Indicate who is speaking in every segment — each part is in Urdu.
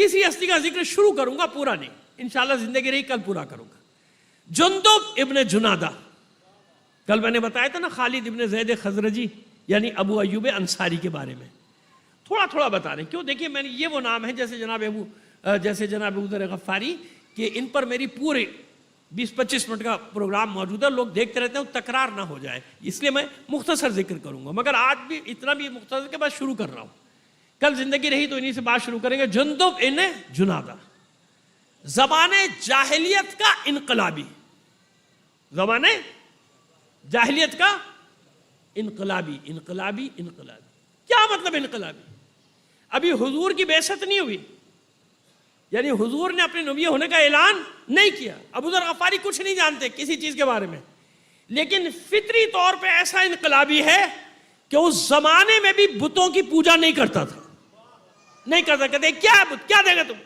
Speaker 1: تیسری ہستی کا ذکر شروع کروں گا، پورا نہیں، انشاءاللہ زندگی رہی کل پورا کروں گا. جندب ابن جنادہ، کل میں نے بتایا تھا نا خالد ابن زید خزرجی یعنی ابو ایوب انصاری کے بارے میں تھوڑا تھوڑا بتا رہے ہیں. کیوں؟ دیکھیے میں نے یہ وہ نام ہے جیسے جناب ابو ذر غفاری کہ ان پر میری پورے 20-25 منٹ کا پروگرام موجود ہے، لوگ دیکھتے رہتے ہیں، تکرار نہ ہو جائے، اس لیے میں مختصر ذکر کروں گا، مگر آج بھی اتنا بھی مختصر کے بعد شروع کر رہا ہوں. کل زندگی رہی تو انہی سے بات شروع کریں گے. جندب ابن جنادہ زبان جاہلیت کا انقلابی، زبان جاہلیت کا انقلابی. کیا مطلب انقلابی؟ ابھی حضور کی بعثت نہیں ہوئی، یعنی حضور نے اپنے نبی ہونے کا اعلان نہیں کیا. ابو ذر غفاری کچھ نہیں جانتے کسی چیز کے بارے میں، لیکن فطری طور پہ ایسا انقلابی ہے کہ اس زمانے میں بھی بتوں کی پوجا نہیں کرتا تھا، نہیں کرتا. کہتے کیا بت، کیا دے گا تم؟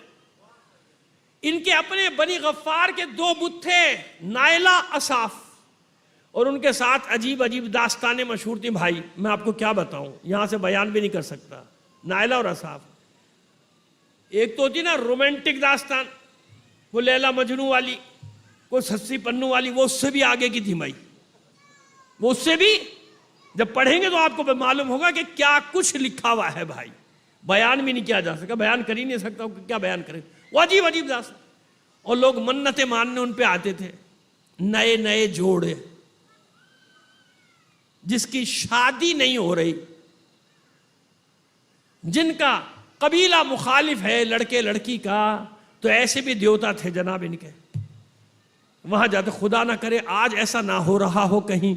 Speaker 1: ان کے اپنے بنی غفار کے 2 بت تھے، نائلہ اصاف، اور ان کے ساتھ عجیب عجیب داستانیں مشہور تھیں. بھائی میں آپ کو کیا بتاؤں، یہاں سے بیان بھی نہیں کر سکتا. نائلہ اور اصاف، ایک تو ہوتی نا رومانٹک داستان، وہ لیلا مجنوں والی، کوئی سسی پنوں والی، وہ اس سے بھی آگے کی تھی بھائی، وہ اس سے بھی جب پڑھیں گے تو آپ کو معلوم ہوگا کہ کیا کچھ لکھا ہوا ہے. بھائی بیان بھی نہیں کیا جا سکتا، بیان کر ہی نہیں سکتا، کیا بیان کریں. وہ عجیب عجیب داستان، اور لوگ منتیں ماننے ان پہ آتے تھے. نئے نئے جوڑے جس کی شادی نہیں ہو رہی، جن کا قبیلہ مخالف ہے لڑکے لڑکی کا، تو ایسے بھی دیوتا تھے جناب ان کے. وہاں جاتے، خدا نہ کرے آج ایسا نہ ہو رہا ہو کہیں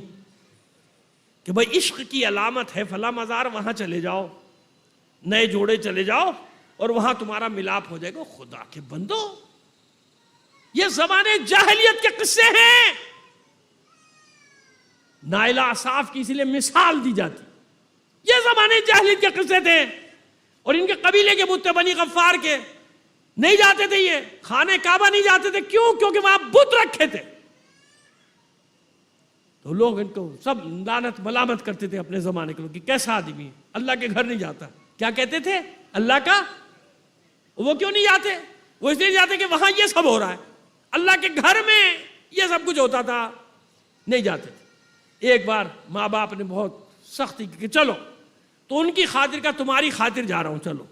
Speaker 1: کہ بھائی عشق کی علامت ہے فلاں مزار، وہاں چلے جاؤ، نئے جوڑے چلے جاؤ اور وہاں تمہارا ملاپ ہو جائے گا. خدا کے بندو، یہ زمانے جاہلیت کے قصے ہیں. نائلہ اصاف کی اس لیے مثال دی جاتی، یہ زمانے جاہلیت کے قصے تھے. اور ان کے قبیلے کے بت بنی غفار کے نہیں جاتے تھے، یہ خانہ کعبہ نہیں جاتے تھے. کیوں؟ کیونکہ وہاں بت رکھے تھے. تو لوگ ان کو سب لعنت ملامت کرتے تھے اپنے زمانے کے لوگ کہ کیسا آدمی ہے، اللہ کے گھر نہیں جاتا. کیا کہتے تھے؟ اللہ کا. وہ کیوں نہیں جاتے؟ وہ اس لیے نہیں جاتے کہ وہاں یہ سب ہو رہا ہے، اللہ کے گھر میں یہ سب کچھ ہوتا تھا، نہیں جاتے تھے. ایک بار ماں باپ نے بہت سختی کی کہ چلو، تو ان کی خاطر کا تمہاری خاطر جا رہا ہوں، چلو.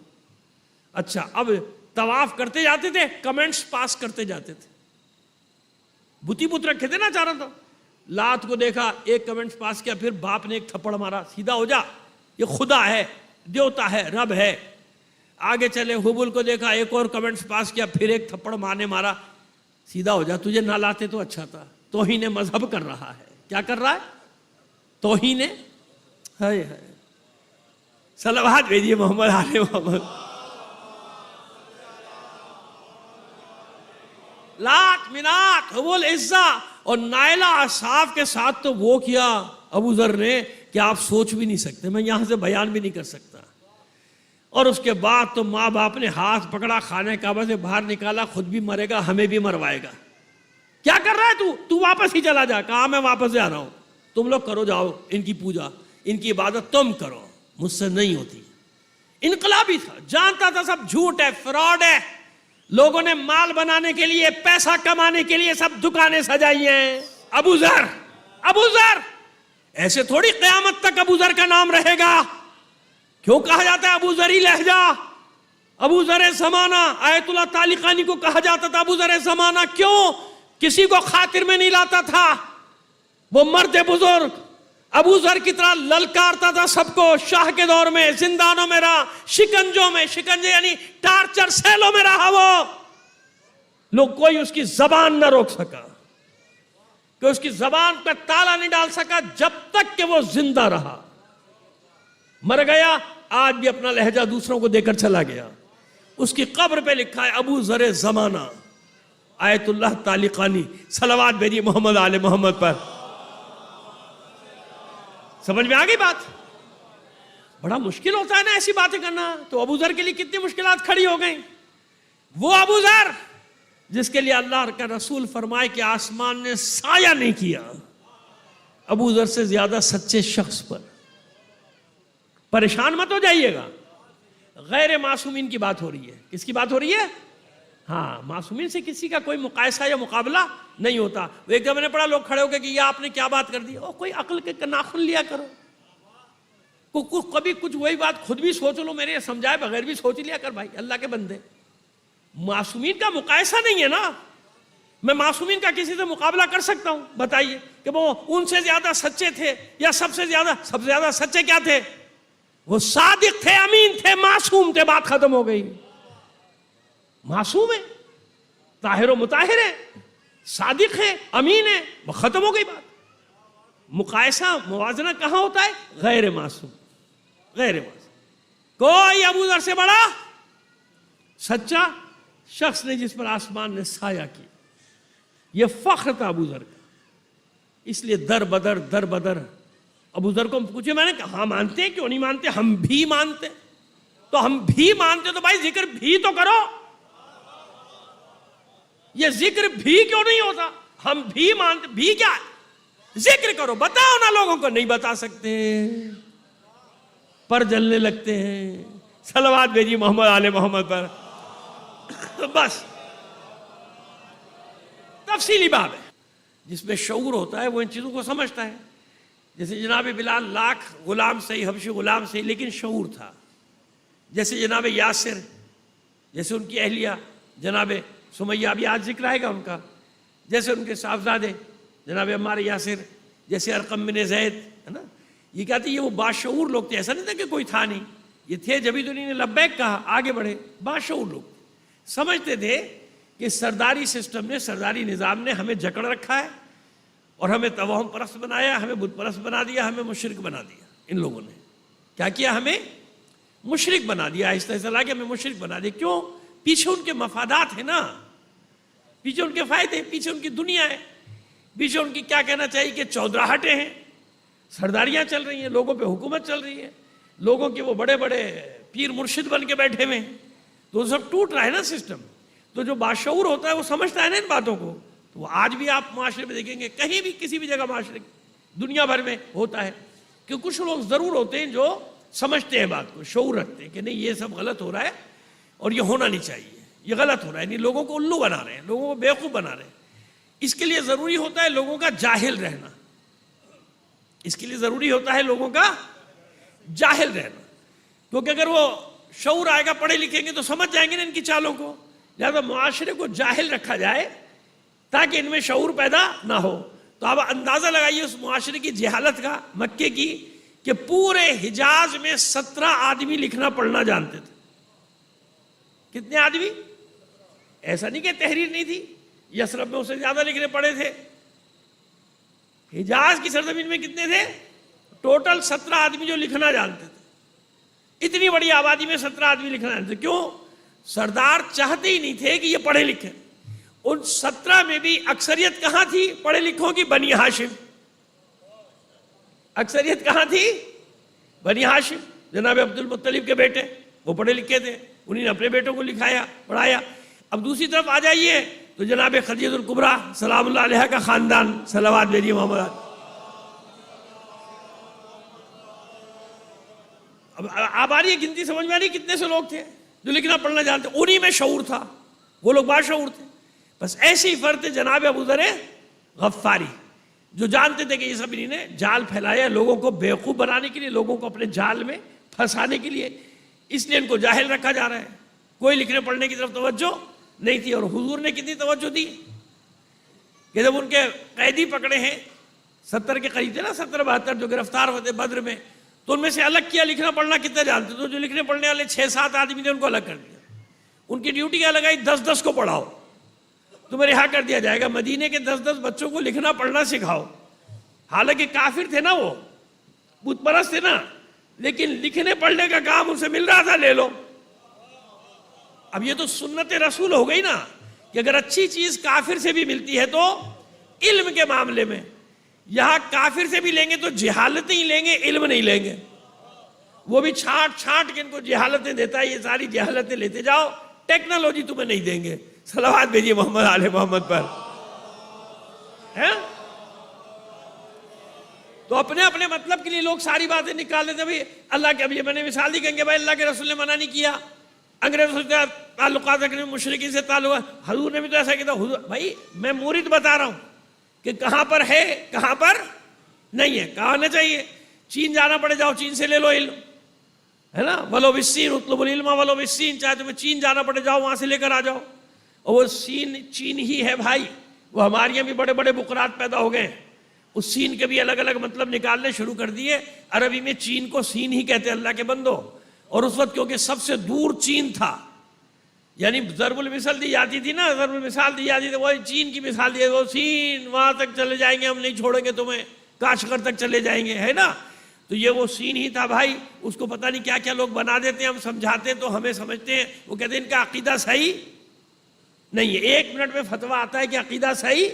Speaker 1: اچھا، اب طواف کرتے جاتے تھے، کمنٹس پاس کرتے جاتے تھے. بتی بت رکھے تھے نا چاروں تو. لات کو دیکھا، ایک کمنٹس پاس کیا، پھر باپ نے ایک تھپڑ مارا، سیدھا ہو جا، یہ خدا ہے، دیوتا ہے، رب ہے. آگے چلے، حبل کو دیکھا، ایک اور کمنٹس پاس کیا، پھر ایک تھپڑ مارنے مارا، سیدھا ہو جا، تجھے نہ لاتے تو اچھا تھا. توہین مذہب کر رہا ہے. کیا کر رہا ہے؟ توہین. ہائے ہائے، صلوات بھیجیے محمد آل محمد. لات، منات، حبل، عزہ اور نائلہ اصاف کے ساتھ تو وہ کیا ابو ذر نے کہ آپ سوچ بھی نہیں سکتے، میں یہاں سے بیان بھی نہیں کر سکتا. اور اس کے بعد تو ماں باپ نے ہاتھ پکڑا، خانہ کعبہ سے باہر نکالا، خود بھی مرے گا، ہمیں بھی مروائے گا. کیا کر رہا ہے تو واپس ہی چلا جا. کہا میں واپس جا رہا ہوں، تم لوگ کرو، جاؤ ان کی پوجا، ان کی عبادت تم کرو، مجھ سے نہیں ہوتی. انقلابی تھا، جانتا تھا سب جھوٹ ہے، فراڈ ہے. لوگوں نے مال بنانے کے لیے، پیسہ کمانے کے لیے سب دکانیں سجائی ہیں. ابو ذر ایسے تھوڑی قیامت تک ابو ذر کا نام رہے گا. کیوں کہا جاتا ہے ابو ذری لہجہ؟ ابو ذر زمانہ، آیت اللہ طالقانی کو کہا جاتا تھا ابو ذر زمانہ. کیوں؟ کسی کو خاطر میں نہیں لاتا تھا. وہ مرد بزرگ ابو ذر کی طرح للکارتا تھا سب کو. شاہ کے دور میں زندانوں میں رہا، شکنجوں میں، شکنجے یعنی ٹارچر سیلوں میں رہا. وہ لوگ کوئی اس کی زبان نہ روک سکا، کہ اس کی زبان پہ تالا نہیں ڈال سکا جب تک کہ وہ زندہ رہا. مر گیا، آج بھی اپنا لہجہ دوسروں کو دے کر چلا گیا. اس کی قبر پہ لکھا ہے ابو ذر زمانہ، آیت اللہ طالقانی. صلوات بھیجیے محمد آل محمد پر. سمجھ میں آ گئی بات؟ بڑا مشکل ہوتا ہے نا ایسی باتیں کرنا. تو ابو ذر کے لیے کتنی مشکلات کھڑی ہو گئیں. وہ ابو ذر جس کے لیے اللہ کا رسول فرمائے کہ آسمان نے سایہ نہیں کیا ابو ذر سے زیادہ سچے شخص پر. پریشان مت ہو جائیے گا. غیر معصومین کی بات ہو رہی ہے. کس کی بات ہو رہی ہے؟ ہاں، معصومین سے کسی کا کوئی مقایسہ یا مقابلہ نہیں ہوتا. ایک دفعہ میں نے پڑھا لوگ کھڑے ہو کے کہ یہ آپ نے کیا بات کر دی. کوئی عقل کے ناخن لیا کرو. کبھی کچھ وہی بات خود بھی سوچ لو، میرے سمجھائے بغیر بھی سوچ لیا کر بھائی. اللہ کے بندے، معصومین کا مقایسہ نہیں ہے نا. میں معصومین کا کسی سے مقابلہ کر سکتا ہوں؟ بتائیے کہ وہ ان سے زیادہ سچے تھے یا سب سے زیادہ سچے کیا تھے؟ وہ صادق تھے، امین تھے، معصوم تھے. بات ختم ہو گئی. معصوم ہے، طاہر و مطہر ہے، صادق ہے، امین ہے، وہ ختم ہو گئی بات. مقایسہ موازنہ کہاں ہوتا ہے؟ غیر معصوم. غیر معصوم. کوئی ابو ذر سے بڑا سچا شخص نے جس پر آسمان نے سایہ کیا. یہ فخر تھا ابو ذر کا. اس لیے در بدر ابو ذر کو پوچھے، میں نے کہا ہاں مانتے ہیں، کیوں نہیں مانتے؟ ہم بھی مانتے. تو ہم بھی مانتے تو بھائی ذکر بھی تو کرو. یہ ذکر بھی کیوں نہیں ہوتا؟ ہم بھی مانتے. بھی کیا ہے؟ ذکر کرو. بتاؤ نا لوگوں کو. نہیں بتا سکتے، پر جلنے لگتے ہیں. صلوات بھیجیے محمد آل محمد پر. بس تفصیلی باب ہے. جس میں شعور ہوتا ہے وہ ان چیزوں کو سمجھتا ہے. جیسے جناب بلال لاکھ غلام صحیح، حبشی غلام صحیح، لیکن شعور تھا. جیسے جناب یاسر، جیسے ان کی اہلیہ جناب سمیہ، ابھی آج ذکر آئے گا ان کا. جیسے ان کے صاحبزادے جناب عمار یاسر، جیسے ارقم بن زید، ہے نا. یہ کہتے ہیں یہ وہ باشعور لوگ تھے. ایسا نہیں تھا کہ کوئی تھا نہیں، یہ تھے. جبھی تو انہوں نے لبیک کہا، آگے بڑھے. باشعور لوگ سمجھتے تھے کہ سرداری سسٹم نے، سرداری نظام نے ہمیں جکڑ رکھا ہے اور ہمیں توہم پرست بنایا، ہمیں بت پرست بنا دیا، ہمیں مشرک بنا دیا. ان لوگوں نے کیا کیا؟ ہمیں مشرک بنا دیا. آہستہ آہستہ لا کے ہمیں مشرک بنا دیا. کیوں؟ پیچھے ان کے مفادات ہیں نا، پیچھے ان کے فائدے، پیچھے ان کی دنیا ہے، پیچھے ان کی کیا کہنا چاہیے کہ چودراہٹیں ہیں، سرداریاں چل رہی ہیں، لوگوں پہ حکومت چل رہی ہے، لوگوں کے وہ بڑے بڑے پیر مرشد بن کے بیٹھے ہوئے ہیں. تو سب ٹوٹ رہا ہے نا سسٹم. تو جو باشعور ہوتا ہے وہ سمجھتا ہے نا ان باتوں کو. تو وہ آج بھی آپ معاشرے میں دیکھیں گے، کہیں بھی کسی بھی جگہ معاشرے دنیا بھر میں ہوتا ہے کہ کچھ لوگ ضرور ہوتے ہیں جو سمجھتے ہیں بات کو، شعور رکھتے ہیں کہ نہیں یہ سب غلط ہو رہا ہے اور یہ ہونا نہیں چاہیے، یہ غلط ہو رہا ہے. نہیں، لوگوں کو الو بنا رہے ہیں، لوگوں کو بیوقوف بنا رہے ہیں. اس کے لیے ضروری ہوتا ہے لوگوں کا جاہل رہنا. اس کے لیے ضروری ہوتا ہے لوگوں کا جاہل رہنا. کیونکہ اگر وہ شعور آئے گا، پڑھے لکھیں گے تو سمجھ جائیں گے نا ان کی چالوں کو. لہذا معاشرے کو جاہل رکھا جائے تاکہ ان میں شعور پیدا نہ ہو. تو آپ اندازہ لگائیے اس معاشرے کی جہالت کا، مکے کی، کہ پورے حجاز میں 17 آدمی لکھنا پڑھنا جانتے تھے. کتنے آدمی؟ ایسا نہیں کہ تحریر نہیں تھی، یثرب میں اسے زیادہ لکھنے پڑے تھے. حجاز کی سرزمین میں کتنے تھے؟ ٹوٹل 17 آدمی جو لکھنا جانتے تھے. اتنی بڑی آبادی میں 17 آدمی لکھنا جانتے تھے. کیوں؟ سردار چاہتے ہی نہیں تھے کہ یہ پڑھے لکھے. ان 17 میں بھی اکثریت کہاں تھی پڑھے لکھوں کی؟ بنی ہاشم. اکثریت کہاں تھی؟ بنی ہاشم. جناب عبد المطلب کے بیٹے وہ پڑھے لکھے تھے، انہیں نے اپنے بیٹوں کو لکھایا، پڑھایا. اب دوسری طرف آ جائیے تو جناب خدیجہ الکبریٰ سلام اللہ علیہا کا خاندان، صلوات بھیجیے محمد. اب آپ آ رہی ہے گنتی سمجھ میں آ رہی ہے کتنے سے لوگ تھے جو لکھنا پڑھنا جانتے؟ انہی میں شعور تھا، وہ لوگ باشعور تھے. بس ایسے ہی فرد جناب ابو ذر غفاری جو جانتے تھے کہ یہ سب انہوں نے جال پھیلایا لوگوں کو بیوقوف بنانے کے لیے، لوگوں کو اپنے جال میں پھنسانے کے لیے. اس لیے ان کو جاہل رکھا جا رہا ہے. کوئی لکھنے پڑھنے کی طرف توجہ نہیں تھی. اور حضور نے کتنی توجہ دی کہ جب ان کے قیدی پکڑے ہیں 70 کے قریب تھے نا، 70-72 جو گرفتار ہوتے بدر میں، تو ان میں سے الگ کیا لکھنا پڑھنا کتنے جانتے. تو جو لکھنے پڑھنے والے 6-7 آدمی تھے ان کو الگ کر دیا. ان کی ڈیوٹی کیا لگائی؟ 10-10 کو پڑھاؤ، تمہیں رہا کر دیا جائے گا. مدینے کے 10-10 بچوں کو لکھنا پڑھنا سکھاؤ. حالانکہ کافر تھے نا، وہ بت پرست تھے نا، لیکن لکھنے پڑھنے کا کام ان سے مل رہا تھا، لے لو. اب یہ تو سنت رسول ہو گئی نا کہ اگر اچھی چیز کافر سے بھی ملتی ہے تو علم کے معاملے میں، یہاں کافر سے بھی لیں گے تو جہالتیں ہی لیں گے، علم نہیں لیں گے. وہ بھی چھانٹ چھانٹ کے ان کو جہالتیں دیتا ہے، یہ ساری جہالتیں لیتے جاؤ، ٹیکنالوجی تمہیں نہیں دیں گے. صلوات بھیجیے محمد آل محمد پر. تو اپنے اپنے مطلب کے لیے لوگ ساری باتیں نکال دیتے. بھائی اللہ کے، اب یہ میں نے مثال دی، کہیں گے بھائی اللہ کے رسول نے منع نہیں کیا، انگریزوں سے تعلقات رکھنے، مشرکین سے تعلق، حضور نے بھی تو ایسا کیا تھا. حضور بھائی میں مورد بتا رہا ہوں کہ کہاں پر ہے کہاں پر نہیں ہے. کہاں نہ چاہیے چین جانا پڑے جاؤ چین سے لے لو علم، ہے نا، ولو بالصین اطلب العلم ولو بالصین، چاہے تمہیں چین جانا پڑے جاؤ وہاں سے لے کر آ جاؤ. اور وہ چین ہی ہے بھائی. وہ ہمارے یہاں بھی بڑے بڑے بقرات پیدا ہو گئے، اس سین کے بھی الگ الگ مطلب نکالنے شروع کر دیے. عربی میں چین کو سین ہی کہتے ہیں اللہ کے بندو. اور اس وقت کیونکہ سب سے دور چین تھا، یعنی ضرب المثل دی جاتی تھی نا، ضرب المثال دی جاتی تھی، وہ چین کی مثال دی، وہ سین وہاں تک چلے جائیں گے، ہم نہیں چھوڑیں گے تمہیں، کاشغر تک چلے جائیں گے، ہے نا. تو یہ وہ سین ہی تھا بھائی. اس کو پتہ نہیں کیا کیا لوگ بنا دیتے ہیں، ہم سمجھاتے ہیں تو ہمیں سمجھتے ہیں، وہ کہتے ہیں ان کا عقیدہ صحیح نہیں ہے. 1 منٹ میں فتویٰ آتا ہے کہ عقیدہ صحیح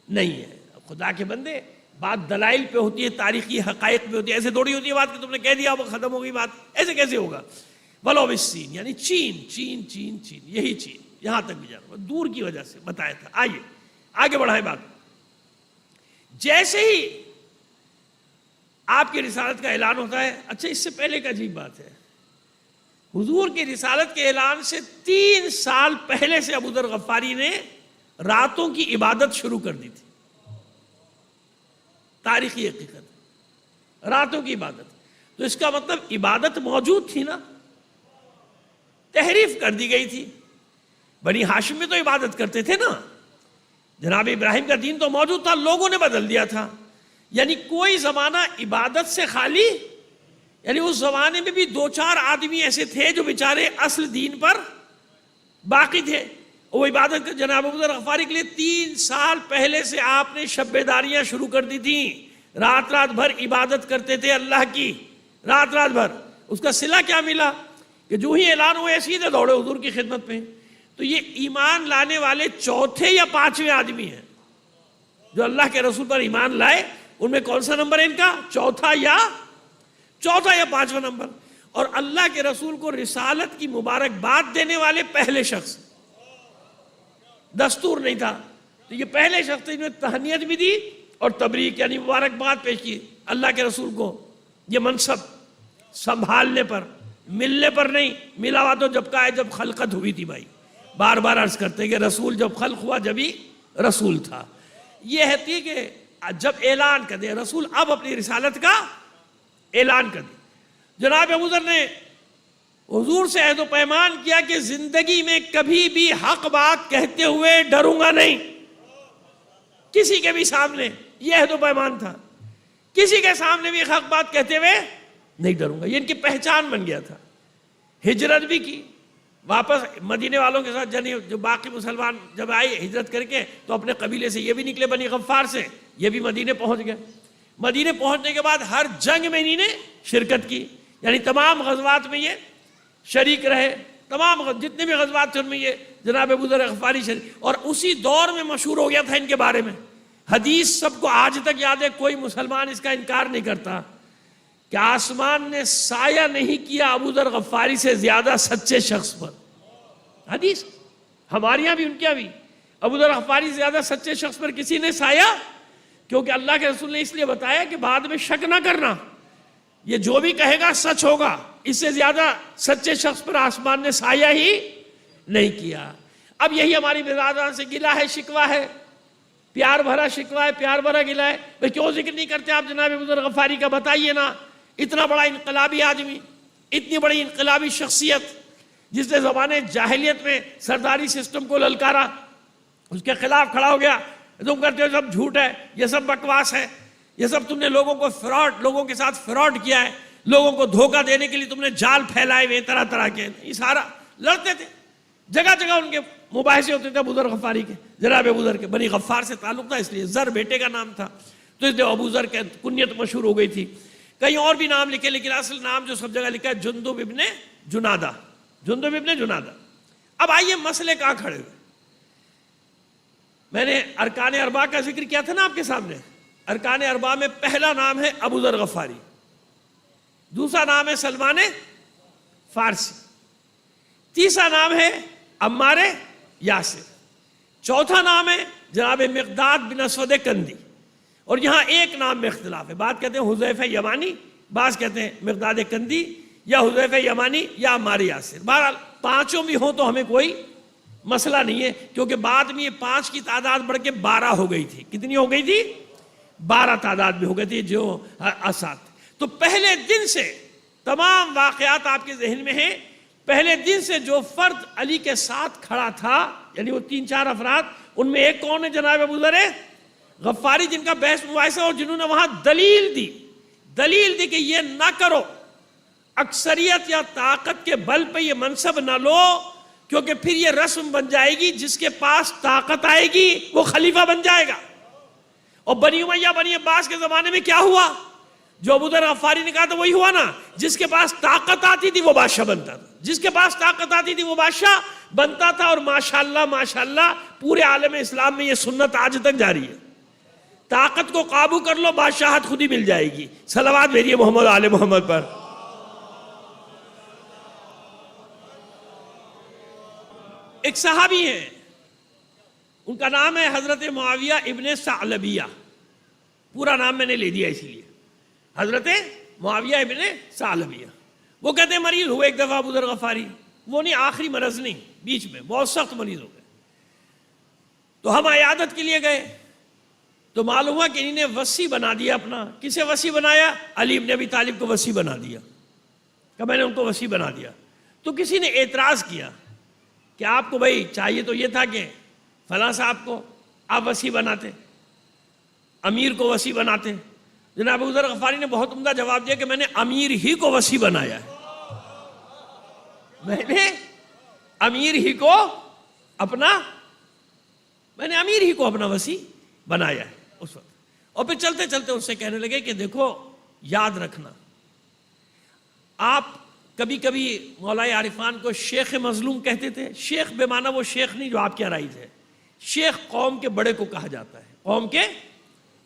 Speaker 1: نہیں ہے. خدا کے بندے، بات دلائل پہ ہوتی ہے، تاریخی حقائق پہ ہوتی ہے. ایسے تھوڑی ہوتی ہے بات کہ تم نے کہہ دیا وہ ختم ہو گئی بات، ایسے کیسے ہوگا. ولو بالصین یعنی چین چین چین چین، یہی چین یہاں تک بھی جانا دور کی وجہ سے بتایا تھا. آئیے آگے بڑھائیں بات. جیسے ہی آپ کی رسالت کا اعلان ہوتا ہے، اچھا اس سے پہلے ایک عجیب بات ہے، حضور کی رسالت کے اعلان سے 3 سال پہلے سے ابو ذر غفاری نے راتوں کی عبادت شروع کر دی تھی. تاریخی حقیقت، راتوں کی عبادت. تو اس کا مطلب عبادت موجود تھی نا، تحریف کر دی گئی تھی. بنی ہاشم میں تو عبادت کرتے تھے نا، جناب ابراہیم کا دین تو موجود تھا، لوگوں نے بدل دیا تھا. یعنی کوئی زمانہ عبادت سے خالی، یعنی اس زمانے میں بھی 2-4 آدمی ایسے تھے جو بیچارے اصل دین پر باقی تھے. وہ عبادت کا جناب ابو ذر غفاری کے لیے 3 سال پہلے سے آپ نے شب بیداریاں شروع کر دی تھیں. رات رات بھر عبادت کرتے تھے اللہ کی، رات رات بھر. اس کا صلہ کیا ملا کہ جو ہی اعلان ہوئے سیدھے دوڑے حضور کی خدمت میں. تو یہ ایمان لانے والے 4تھے یا 5ویں آدمی ہیں جو اللہ کے رسول پر ایمان لائے. ان میں کون سا نمبر ہے ان کا؟ چوتھا یا 5واں نمبر. اور اللہ کے رسول کو رسالت کی مبارکباد دینے والے پہلے شخص، دستور نہیں تھا تو یہ پہلے شخص نے تہنیت بھی دی اور تبریک یعنی مبارکباد پیش کی اللہ کے رسول کو. یہ منصب سنبھالنے پر، ملنے پر نہیں. ملا ہوا تو جب کا ہے جب خلقت ہوئی تھی بھائی. بار بار عرض کرتے کہ رسول جب خلق ہوا جب ہی رسول تھا. یہ ہے کہ جب اعلان کر دے رسول، اب اپنی رسالت کا اعلان کر دے. جناب ابو ذر نے حضور سے عہد و پیمان کیا کہ زندگی میں کبھی بھی حق بات کہتے ہوئے ڈروں گا نہیں، کسی کے بھی سامنے. یہ عہد و پیمان تھا، کسی کے سامنے بھی حق بات کہتے ہوئے نہیں ڈروں گا. یہ ان کی پہچان بن گیا تھا. ہجرت بھی کی واپس مدینے والوں کے ساتھ، یعنی جو باقی مسلمان جب آئے ہجرت کر کے تو اپنے قبیلے سے یہ بھی نکلے بنی غفار سے، یہ بھی مدینے پہنچ گئے. مدینے پہنچنے کے بعد ہر جنگ میں انہوں نے شرکت کی، یعنی تمام غزوات میں یہ شریک رہے. تمام جتنے بھی غزوات تھے ان میں یہ جناب ابو ذر غفاری شریک. اور اسی دور میں مشہور ہو گیا تھا ان کے بارے میں حدیث، سب کو آج تک یاد ہے، کوئی مسلمان اس کا انکار نہیں کرتا کہ آسمان نے سایہ نہیں کیا ابو ذر غفاری سے زیادہ سچے شخص پر. حدیث ہمارے یہاں بھی ان کے یہاں بھی ابو ذر غفاری سے زیادہ سچے شخص پر کسی نے سایہ، کیونکہ اللہ کے رسول نے اس لیے بتایا کہ بعد میں شک نہ کرنا، یہ جو بھی کہے گا سچ ہوگا. اس سے زیادہ سچے شخص پر آسمان نے سایہ ہی نہیں کیا. اب یہی ہماری برادران سے گلہ ہے، شکوہ ہے، پیار بھرا شکوہ ہے، پیار بھرا گلہ ہے. بھئی کیوں ذکر نہیں کرتے آپ جناب ابو ذر غفاری کا؟ بتائیے نا. اتنا بڑا انقلابی آدمی، اتنی بڑی انقلابی شخصیت جس نے زمانے جاہلیت میں سرداری سسٹم کو للکارا، اس کے خلاف کھڑا ہو گیا. تم کرتے ہو سب جھوٹ ہے، یہ سب بکواس ہے، یہ سب تم نے لوگوں کو فراڈ، لوگوں کے ساتھ فراڈ کیا ہے، لوگوں کو دھوکہ دینے کے لیے تم نے جال پھیلائے ہوئے طرح طرح کے. یہ سارا لڑتے تھے، جگہ جگہ ان کے مباحثے ہوتے تھے ابو ذر غفاری کے. جناب ابو ذر کے بنی غفار سے تعلق تھا، اس لیے ذر بیٹے کا نام تھا تو اس لیے ابو ذر کے کنیت مشہور ہو گئی تھی. کہیں اور بھی نام لکھے لیکن اصل نام جو سب جگہ لکھا ہے جندب ابن جنادہ، جندب ابن جنادہ. اب آئیے مسئلے کہاں کھڑے ہوئے. میں نے ارکان اربعہ کا ذکر کیا تھا نا آپ کے سامنے. ارکان اربعہ میں پہلا نام ہے ابو ذر غفاری، دوسرا نام ہے سلمان فارسی، تیسرا نام ہے عمار یاسر، چوتھا نام ہے جناب مقداد بن اسود کندی، اور یہاں ایک نام میں اختلاف ہے، بعض کہتے ہیں حذیفہ یمانی، بعض کہتے ہیں مقداد کندی، یا حذیفہ یمانی یا عمار یاسر۔ بہرحال پانچوں بھی ہوں تو ہمیں کوئی مسئلہ نہیں ہے، کیونکہ بعد میں یہ 5 کی تعداد بڑھ کے 12 ہو گئی تھی۔ کتنی ہو گئی تھی؟ 12 تعداد بھی ہو گئی تھی جو اسات۔ تو پہلے دن سے تمام واقعات آپ کے ذہن میں ہیں، پہلے دن سے جو فرد علی کے ساتھ کھڑا تھا، یعنی وہ 3-4 افراد، ان میں ایک کون ہے؟ جناب ابو ذر غفاری، جن کا بحث مباحثہ اور جنہوں نے وہاں دلیل دی کہ یہ نہ کرو، اکثریت یا طاقت کے بل پہ یہ منصب نہ لو، کیونکہ پھر یہ رسم بن جائے گی، جس کے پاس طاقت آئے گی وہ خلیفہ بن جائے گا۔ اور بنی امیہ بنی عباس کے زمانے میں کیا ہوا؟ جو ابو ذر غفاری نے کہا تھا وہی ہوا نا، جس کے پاس طاقت آتی تھی وہ بادشاہ بنتا تھا، جس کے پاس طاقت آتی تھی وہ بادشاہ بنتا تھا۔ اور ماشاءاللہ پورے عالم اسلام میں یہ سنت آج تک جاری ہے، طاقت کو قابو کر لو، بادشاہت خود ہی مل جائے گی۔ صلوات بھیجیے محمد آل محمد پر۔ ایک صحابی ہیں، ان کا نام ہے حضرت معاویہ ابن ثعلبیہ، پورا نام میں نے لے دیا اس لیے، حضرت معاویہ ابن ثعلبیہ۔ وہ کہتے ہیں مریض ہوئے ایک دفعہ ابو ذر غفاری، وہ نہیں آخری مرض نہیں، بیچ میں بہت سخت مریض ہو گئے، تو ہم عیادت کے لیے گئے، تو معلوم ہوا کہ انہوں نے وصی بنا دیا اپنا۔ کسے وصی بنایا؟ علی ابن ابی طالب کو وصی بنا دیا، کہ میں نے ان کو وصی بنا دیا۔ تو کسی نے اعتراض کیا کہ آپ کو بھائی چاہیے تو یہ تھا کہ فلاں صاحب کو آپ وصی بناتے، امیر کو وصی بناتے۔ جناب ابو ذر غفاری نے بہت عمدہ جواب دیا کہ میں نے امیر ہی کو وصی بنایا ہے، میں نے امیر ہی کو اپنا وصی بنایا ہے اس وقت۔ اور پھر چلتے چلتے اس سے کہنے لگے کہ دیکھو یاد رکھنا، آپ کبھی کبھی مولا عارفان کو شیخ مظلوم کہتے تھے۔ شیخ بے معنی وہ شیخ نہیں جو آپ کے رائج ہے، شیخ قوم کے بڑے کو کہا جاتا ہے، قوم کے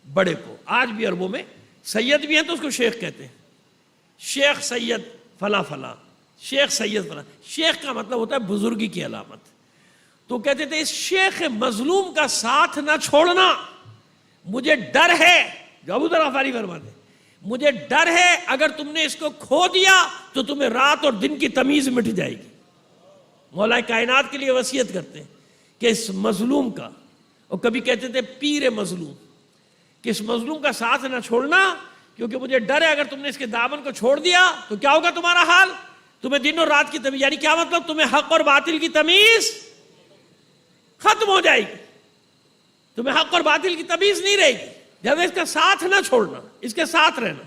Speaker 1: بڑے کو۔ آج بھی عربوں میں سید بھی ہیں تو اس کو شیخ کہتے ہیں، شیخ سید فلاں فلاں، شیخ سید فلاں۔ شیخ کا مطلب ہوتا ہے بزرگی کی علامت۔ تو کہتے تھے اس شیخ مظلوم کا ساتھ نہ چھوڑنا، مجھے ڈر ہے، جو ابو ذر غفاری فرماتے ہیں، مجھے ڈر ہے اگر تم نے اس کو کھو دیا تو تمہیں رات اور دن کی تمیز مٹ جائے گی۔ مولا کائنات کے لیے وصیت کرتے ہیں کہ اس مظلوم کا، اور کبھی کہتے تھے پیر مظلوم، کہ اس مظلوم کا ساتھ نہ چھوڑنا، کیونکہ مجھے ڈر ہے اگر تم نے اس کے دامن کو چھوڑ دیا تو کیا ہوگا تمہارا حال؟ تمہیں دن اور رات کی تمیز، یعنی کیا مطلب؟ تمہیں حق اور باطل کی تمیز ختم ہو جائے گی، تمہیں حق اور باطل کی تمیز نہیں رہے گی جب اس کا ساتھ نہ چھوڑنا، اس کے ساتھ رہنا۔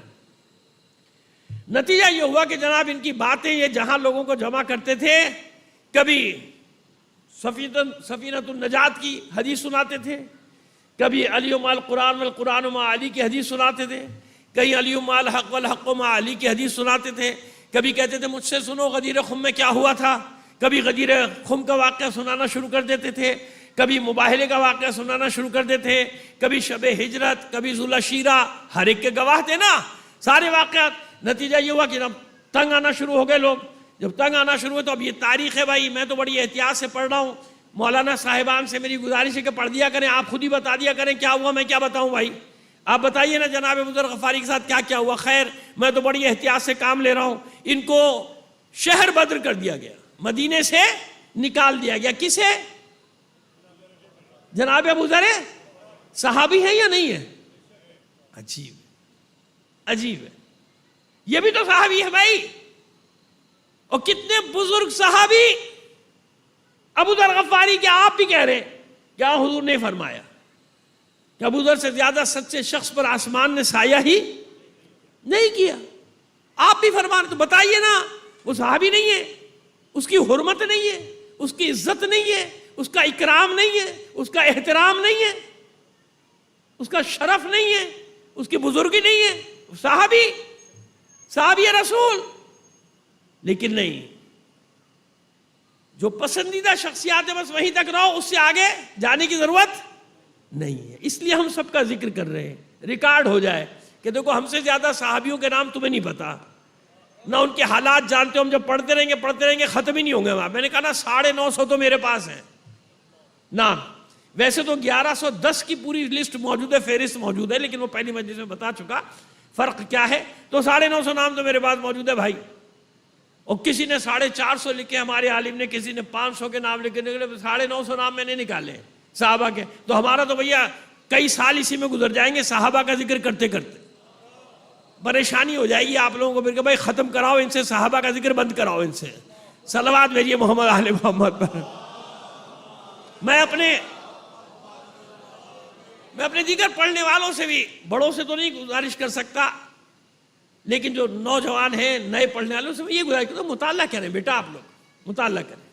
Speaker 1: نتیجہ یہ ہوا کہ جناب ان کی باتیں یہ جہاں لوگوں کو جمع کرتے تھے، کبھی سفینۃ النجات کی حدیث سناتے تھے، کبھی علی مع القرآن والقرآن مع علی کی حدیث سناتے تھے، کہیں علی مع الحق والحق مع علی کی حدیث سناتے تھے، کبھی کہتے تھے مجھ سے سنو غدیر خم میں کیا ہوا تھا، کبھی غدیر خم کا واقعہ سنانا شروع کر دیتے تھے، کبھی مباہلے کا واقعہ سنانا شروع کر دیتے تھے، کبھی شب ہجرت، کبھی ذوالعشیرہ، ہر ایک کے گواہ تھے نا سارے واقعات۔ نتیجہ یہ ہوا کہ جب تنگ آنا شروع ہو گئے لوگ، جب تنگ آنا شروع ہوئے تو اب یہ تاریخ ہے بھائی، میں تو بڑی احتیاط سے پڑھ رہا ہوں، مولانا صاحبان سے میری گزارش ہے کہ پڑھ دیا کریں، آپ خود ہی بتا دیا کریں کیا ہوا، میں کیا بتاؤں بھائی، آپ بتائیے نا جناب ابو ذر غفاری کے ساتھ کیا کیا ہوا۔ خیر میں تو بڑی احتیاط سے کام لے رہا ہوں۔ ان کو شہر بدر کر دیا گیا، مدینے سے نکال دیا گیا۔ کسے؟ جناب ابو ذر صحابی ہے یا نہیں ہے؟ عجیب ہے، یہ بھی تو صحابی ہے بھائی، اور کتنے بزرگ صحابی۔ ابو ذر غفاری کیا آپ بھی کہہ رہے ہیں؟ کیا حضور نے فرمایا کہ ابو ذر سے زیادہ سچے شخص پر آسمان نے سایہ ہی نہیں کیا؟ آپ بھی فرمانے تو بتائیے نا، وہ صحابی نہیں ہے، اس کی حرمت نہیں ہے، اس کی عزت نہیں ہے، اس کا اکرام نہیں ہے، اس کا احترام نہیں ہے، اس کا شرف نہیں ہے، اس کی بزرگی نہیں ہے، صحابی رسول۔ لیکن نہیں، جو پسندیدہ شخصیات ہے بس وہیں تک رہو، اس سے آگے جانے کی ضرورت نہیں ہے۔ اس لیے ہم سب کا ذکر کر رہے ہیں، ریکارڈ ہو جائے کہ دیکھو ہم سے زیادہ صحابیوں کے نام تمہیں نہیں پتا، نہ ان کے حالات جانتے ہو، ہم جب پڑھتے رہیں گے ختم ہی نہیں ہوں گے وہاں۔ میں نے کہا نا 950 تو میرے پاس ہیں نام، ویسے تو 1110 کی پوری لسٹ موجود ہے، فہرست موجود ہے، لیکن وہ پہلی مجلس میں بتا چکا فرق کیا ہے. تو 950 نام تو میرے پاس موجود ہے بھائی. اور کسی نے 450 لکھے ہمارے عالم نے، کسی نے 500 کے نام لکھے، 950 نام میں نے نکالے صحابہ کے. تو ہمارا تو بھیا کئی سال اسی میں گزر جائیں گے صحابہ کا ذکر کرتے کرتے. پریشانی ہو جائے گی آپ لوگوں کو پھر کہ بھائی ختم کراؤ ان سے، صحابہ کا ذکر بند کراؤ ان سے. صلوات بھیجیے محمد آل محمد پر. میں اپنے دیگر پڑھنے والوں سے بھی، بڑوں سے تو نہیں گزارش کر سکتا، لیکن جو نوجوان ہیں نئے پڑھنے والوں سے یہ گزارش کرتا ہوں مطالعہ کریں بیٹا، آپ لوگ مطالعہ کریں.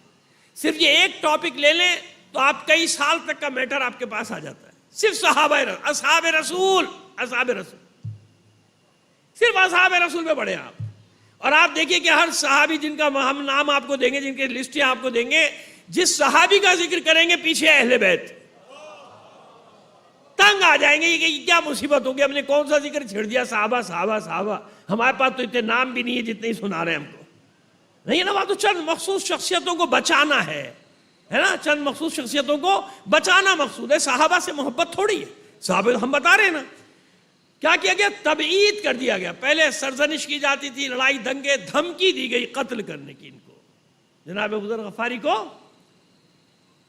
Speaker 1: صرف یہ ایک ٹاپک لے لیں تو آپ کئی سال تک کا میٹر آپ کے پاس آ جاتا ہے. صرف اصحاب رسول، صرف اصحاب رسول پہ پڑھیں آپ. اور آپ دیکھیے کہ ہر صحابی جن کا ہم نام آپ کو دیں گے، جن کے لسٹیں آپ کو دیں گے، جس صحابی کا ذکر کریں گے پیچھے اہل بیت تنگ آ جائیں گے کہ یہ کیا مصیبت ہوگی، ہم نے کون سا ذکر چھڑ دیا، صحابہ صحابہ صحابہ. ہمارے پاس تو اتنے نام بھی نہیں ہے جتنے ہی سنا رہے ہیں ہم کو. نہیں نا، بات تو چند مخصوص شخصیتوں کو بچانا ہے نا، چند مخصوص شخصیتوں کو بچانا مقصود ہے. صحابہ سے محبت تھوڑی ہے. صحابہ ہم بتا رہے ہیں نا کیا کیا گیا، تبعید کر دیا گیا. پہلے سرزنش کی جاتی تھی، لڑائی دنگے، دھمکی دی گئی قتل کرنے کی. ان کو جناب ابوذر غفاری کو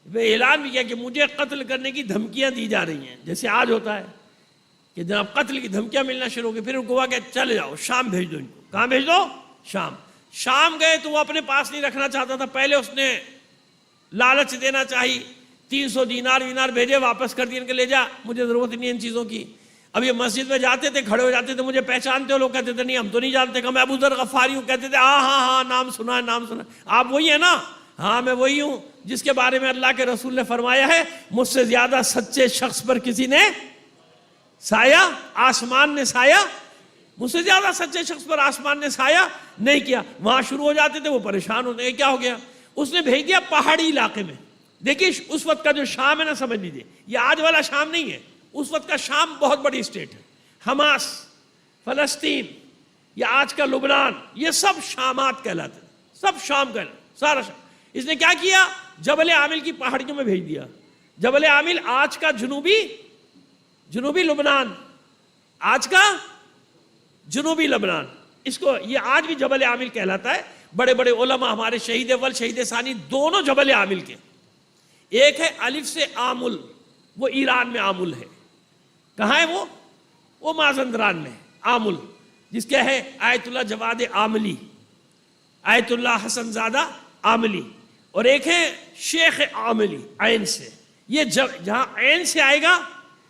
Speaker 1: وہ اعلان بھی کیا کہ مجھے قتل کرنے کی دھمکیاں دی جا رہی ہیں. جیسے آج ہوتا ہے کہ جناب قتل کی دھمکیاں ملنا شروع ہو گئی. پھر ان کو کہا کہ چلے جاؤ شام بھیج دو ان کو. کہاں بھیج دو؟ شام گئے تو وہ اپنے پاس نہیں رکھنا چاہتا تھا. پہلے اس نے لالچ دینا چاہی، 300 دینار بھیجے، واپس کر دیا ان کے لے جا، مجھے ضرورت نہیں ان چیزوں کی. اب یہ مسجد میں جاتے تھے، کھڑے ہو جاتے تھے، مجھے پہچانتے ہو؟ لوگ کہتے تھے نہیں ہم تو نہیں جانتے. کہ میں ابوذر غفاری ہوں. کہتے تھے ہاں نام سنا ہے، نام سنا. آپ وہی ہیں نا؟ ہاں میں وہی ہوں جس کے بارے میں اللہ کے رسول نے فرمایا ہے مجھ سے زیادہ سچے شخص پر کسی نے سایہ، آسمان نے سایہ، مجھ سے زیادہ سچے شخص پر آسمان نے سایہ نہیں کیا. وہاں شروع ہو جاتے تھے، وہ پریشان ہوتے ہیں کیا ہو گیا. اس نے بھیج دیا پہاڑی علاقے میں. دیکھیے اس وقت کا جو شام ہے نا، سمجھ لیجیے یہ آج والا شام نہیں ہے. اس وقت کا شام بہت بڑی اسٹیٹ ہے. حماس، فلسطین، یا آج کا لبنان، یہ سب شامات کہلاتے ہیں. سب شام کہلاتے، سارا شام. اس نے کیا کیا؟ جبل عامل کی پہاڑیوں میں بھیج دیا. جبل عامل آج کا جنوبی لبنان، آج کا جنوبی لبنان، اس کو یہ آج بھی جبل عامل کہلاتا ہے. بڑے بڑے علماء ہمارے شہید اول شہید ثانی دونوں جبل عامل کے. ایک ہے الف سے عامل، وہ ایران میں عامل ہے. کہاں ہے وہ مازندران میں عامل، جس کے ہے آیت اللہ جواد عاملی، آیت اللہ حسن زادہ عاملی. اور ایک ہے شیخ عاملی عین سے. یہ جہاں عین سے آئے گا،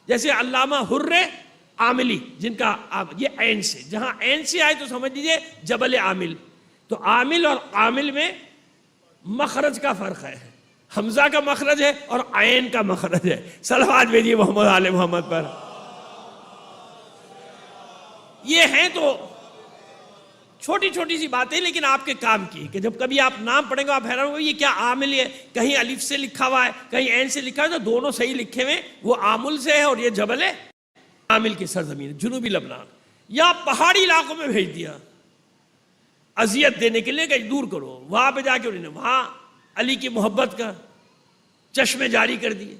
Speaker 1: جیسے علامہ حر عاملی جن کا یہ عین سے، جہاں عین سے آئے تو سمجھ لیجیے جبل عامل. تو عامل اور عامل میں مخرج کا فرق ہے. حمزہ کا مخرج ہے اور عین کا مخرج ہے. صلوات بھیجیے محمد آل محمد پر. یہ ہیں تو چھوٹی چھوٹی سی باتیں لیکن آپ کے کام کی، کہ جب کبھی آپ نام پڑھیں گے آپ حیران ہو یہ کیا عامل ہے، کہیں الف سے لکھا ہوا ہے کہیں عین سے لکھا ہے. تو دونوں صحیح لکھے ہوئے، وہ عامل سے ہے اور یہ جبل عامل کی سرزمین جنوبی لبنان. یا پہاڑی علاقوں میں بھیج دیا اذیت دینے کے لیے کہ دور کرو. وہاں پہ جا کے انہوں نے وہاں علی کی محبت کا چشمے جاری کر دیے.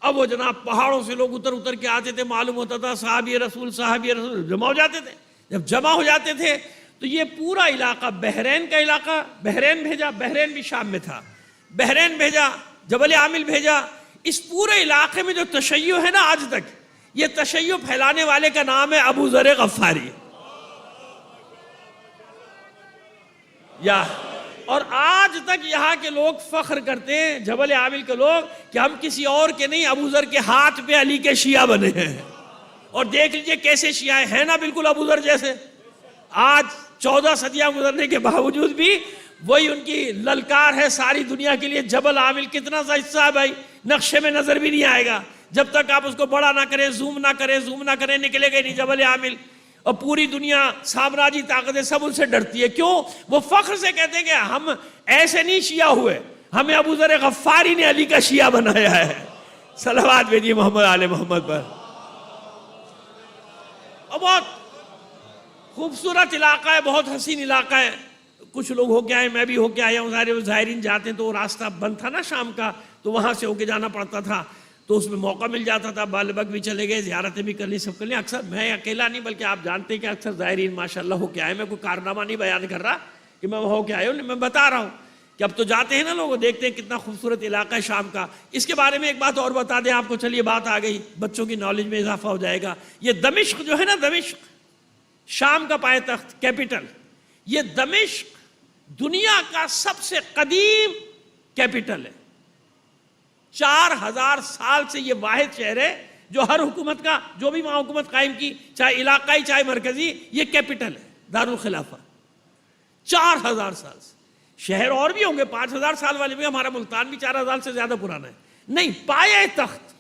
Speaker 1: اب وہ جناب پہاڑوں سے لوگ اتر کے آتے تھے، معلوم ہوتا تھا صحابی رسول جمع ہو جاتے تھے. جب جمع ہو جاتے تھے تو یہ پورا علاقہ، بحرین کا علاقہ، بحرین بھیجا، بحرین بھی شام میں تھا، بحرین بھیجا، جبل عامل بھیجا. اس پورے علاقے میں جو تشیع ہے نا آج تک، یہ تشیع پھیلانے والے کا نام ہے ابوذر غفاری. اور آج تک یہاں کے لوگ فخر کرتے ہیں، جبل عامل کے لوگ، کہ ہم کسی اور کے نہیں، ابوذر کے ہاتھ پہ علی کے شیعہ بنے ہیں. اور دیکھ لیجئے کیسے شیعہ ہیں نا بالکل ابوذر جیسے. آج 14 صدیاں گزرنے کے باوجود بھی وہی ان کی للکار ہے ساری دنیا کے لیے. جبل عامل کتنا سا حصہ ہے بھائی، نقشے میں نظر بھی نہیں آئے گا جب تک آپ اس کو بڑا نہ کریں، زوم نہ کریں، نکلے گا نہیں جبل عامل. اور پوری دنیا سامراجی طاقتیں سب ان سے ڈرتی ہے. کیوں؟ وہ فخر سے کہتے ہیں کہ ہم ایسے نہیں شیعہ ہوئے، ہمیں ابوذر غفاری نے علی کا شیعہ بنایا ہے. صلوات بھیجیے محمد آل محمد پر. اور بہت خوبصورت علاقہ ہے، بہت حسین علاقہ ہے. کچھ لوگ ہو کے آئے, میں بھی ہو کے آیا ہوں, زائرین جاتے ہیں تو وہ راستہ بند تھا نا شام کا, تو وہاں سے ہو کے جانا پڑتا تھا, تو اس میں موقع مل جاتا تھا, بال بک بھی چلے گئے, زیارتیں بھی کر لی, سب کر لی. اکثر میں اکیلا نہیں بلکہ آپ جانتے ہیں کہ اکثر زائرین ماشاءاللہ ہو کے آئے, میں کوئی کارنامہ نہیں بیان کر رہا کہ میں وہاں ہو کے آئے ہوں, میں بتا رہا ہوں کہ اب تو جاتے ہیں نا لوگ, دیکھتے ہیں کتنا خوبصورت علاقہ ہے شام کا. اس کے بارے میں ایک بات اور بتا دیں آپ کو, چلیے بات آ گئی, بچوں کی نالج میں اضافہ ہو جائے گا. یہ دمشق جو ہے نا, دمشق شام کا پائے تخت, کیپٹل, یہ دمشق دنیا کا سب سے قدیم کیپٹل ہے. 4000 سال سے یہ واحد شہر ہے جو ہر حکومت کا, جو بھی وہاں حکومت قائم کی, چاہے علاقائی چاہے مرکزی, یہ کیپٹل ہے, دارالخلافہ. 4000 سال سے. شہر اور بھی ہوں گے 5000 سال والے بھی, ہمارا ملتان بھی 4000 سے زیادہ پرانا ہے. نہیں, پایہ تخت,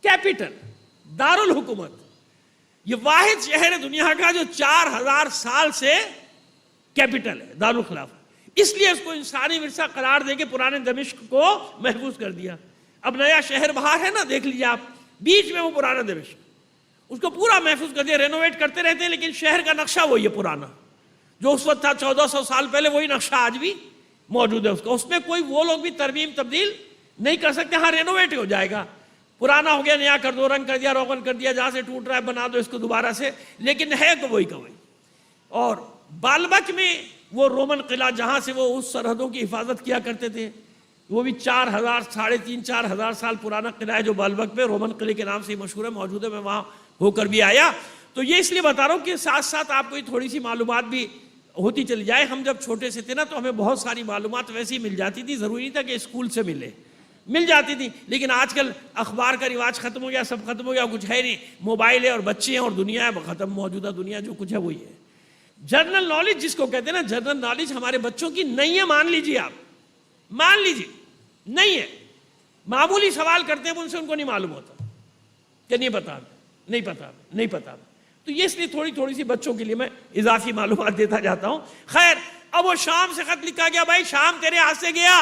Speaker 1: کیپٹل, دارالحکومت, یہ واحد شہر ہے دنیا کا جو 4000 سال سے کیپٹل ہے, دارالخلافہ. اس لیے اس کو انسانی ورثہ قرار دے کے پرانے دمشق کو محفوظ کر دیا. اب نیا شہر باہر ہے نا, دیکھ لیجیے آپ, بیچ میں وہ پرانا دمشق, اس کو پورا محفوظ کر دیا. رینوویٹ کرتے رہتے ہیں لیکن شہر کا نقشہ وہی ہے پرانا جو اس وقت تھا 1400 سال پہلے, وہی نقشہ آج بھی موجود ہے اس کا. اس میں کوئی وہ لوگ بھی ترمیم تبدیل نہیں کر سکتے. ہاں رینوویٹ ہو جائے گا, پرانا ہو گیا نیا کر دو, رنگ کر دیا, روغن کر دیا, جہاں سے ٹوٹ رہا ہے بنا دو اس کو دوبارہ سے, لیکن ہے تو وہی کا وہی. اور بالبک میں وہ رومن قلعہ جہاں سے وہ اس سرحدوں کی حفاظت کیا کرتے تھے, وہ بھی 4000 3,500 سال پرانا قلعہ ہے جو بالبک پہ رومن قلعے کے نام سے مشہور ہے, موجود ہے. میں وہاں ہو کر بھی آیا. تو یہ اس لیے بتا رہا ہوں کہ ساتھ ساتھ آپ کو یہ تھوڑی سی معلومات بھی ہوتی چلی جائے. ہم جب چھوٹے سے تھے نا تو ہمیں بہت ساری معلومات ویسے ہی مل جاتی تھی, ضروری تھا کہ اسکول سے مل جاتی تھی. لیکن آج کل اخبار کا رواج ختم ہو گیا, سب ختم ہو گیا, کچھ ہے نہیں. موبائل ہے اور بچے ہیں اور دنیا ہے ختم, موجودہ دنیا جو کچھ ہے وہی ہے. جنرل نالج جس کو کہتے ہیں نا, جنرل نالج ہمارے بچوں کی نہیں ہے, مان لیجیے آپ, مان لیجیے نہیں ہے. معمولی سوال کرتے ہیں ان سے, ان کو نہیں معلوم ہوتا کہ نہیں پتا. تو یہ اس لیے تھوڑی سی بچوں کے لیے میں اضافی معلومات دیتا جاتا ہوں. خیر, اب وہ شام سے خط لکھا گیا, بھائی شام تیرے ہاتھ سے گیا,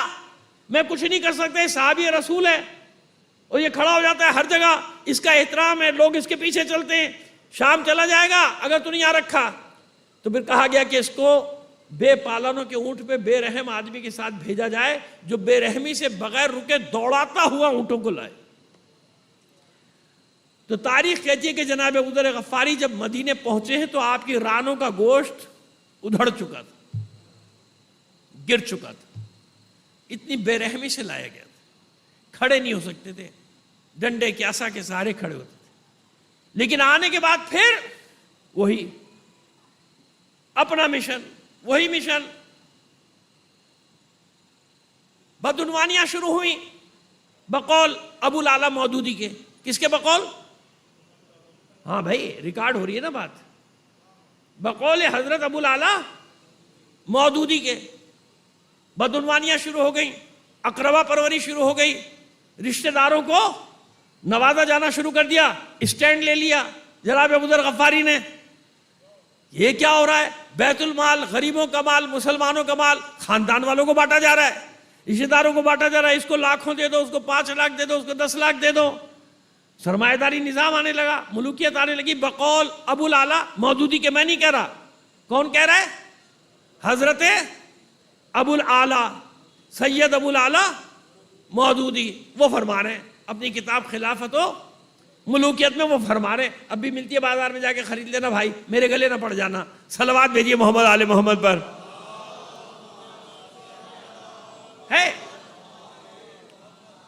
Speaker 1: میں کچھ نہیں کر سکتے, صحابی رسول ہے, اور یہ کھڑا ہو جاتا ہے ہر جگہ, اس کا احترام ہے, لوگ اس کے پیچھے چلتے ہیں. شام چلا جائے گا اگر تو نہیں یہاں رکھا. تو پھر کہا گیا کہ اس کو بے پالانوں کے اونٹ پہ بے رحم آدمی کے ساتھ بھیجا جائے جو بے رحمی سے بغیر رکے دوڑاتا ہوا اونٹوں کو لائے. تو تاریخ کہتی ہے کہ جناب ابوذر غفاری جب مدینے پہنچے ہیں تو آپ کی رانوں کا گوشت ادھڑ چکا تھا, گر چکا تھا, اتنی بے رحمی سے لایا گیا تھا. کھڑے نہیں ہو سکتے تھے, ڈنڈے کے عصا کے سہارے کھڑے ہوتے تھے. لیکن آنے کے بعد پھر وہی اپنا مشن, وہی مشن. بدعنوانیاں شروع ہوئی بقول ابو العلا مودودی کے. کس کے بقول؟ ہاں بھائی ریکارڈ ہو رہی ہے نا بات. بقول حضرت ابو العلا مودودی کے بدعنوانیاں شروع ہو گئیں, اقربا پروری شروع ہو گئی, رشتہ داروں کو نوازا جانا شروع کر دیا. اسٹینڈ لے لیا جناب ابوذر غفاری نے, یہ کیا ہو رہا ہے؟ بیت المال, غریبوں کا مال, مسلمانوں کا مال خاندان والوں کو بانٹا جا رہا ہے, رشتہ داروں کو بانٹا جا رہا ہے. اس کو لاکھوں دے دو, اس کو 5 لاکھ دے دو, اس کو 10 لاکھ دے دو. سرمایہ داری نظام آنے لگا, ملوکیت آنے لگی. بقول ابو العلا مودودی کے, میں نہیں کہہ رہا, کون کہہ رہا ہے؟ حضرت ابو العلا سید ابو العلا مودودی, وہ فرما رہے ہیں اپنی کتاب خلافت و ملوکیت میں, وہ فرما رہے ہیں. اب بھی ملتی ہے بازار میں, جا کے خرید لینا بھائی, میرے گلے نہ پڑ جانا. صلوات بھیجیے محمد آل محمد پر. ہے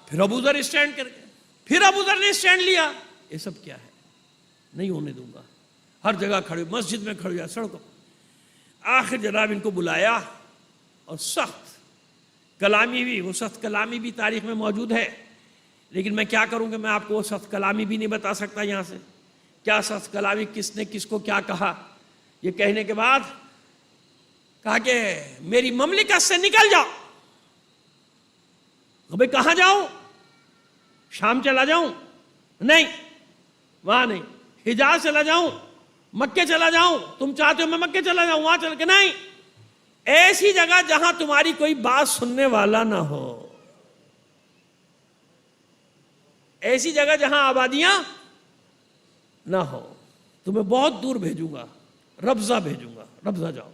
Speaker 1: پھر ابوذر اسٹینڈ کر گئے, پھر ابوذر نے اسٹینڈ لیا. یہ سب کیا ہے؟ نہیں ہونے دوں گا. ہر جگہ کھڑے, مسجد میں کھڑے, سڑکوں. آخر جناب ان کو بلایا اور سخت کلامی بھی, وہ سخت کلامی بھی تاریخ میں موجود ہے, لیکن میں کیا کروں کہ میں آپ کو وہ سخت کلامی بھی نہیں بتا سکتا یہاں سے. کیا سخت کلامی, کس نے کس کو کیا کہا. یہ کہنے کے بعد کہا کہ میری مملکت سے نکل جاؤ. بھائی کہاں جاؤں؟ شام چلا جاؤں؟ نہیں, وہاں نہیں. حجاز چلا جاؤں؟ مکے چلا جاؤں؟ تم چاہتے ہو میں مکے چلا جاؤں, وہاں چل کے نہیں. ایسی جگہ جہاں تمہاری کوئی بات سننے والا نہ ہو, ایسی جگہ جہاں آبادیاں نہ ہو. تمہیں بہت دور بھیجوں گا, ربضہ بھیجوں گا, ربضہ جاؤ.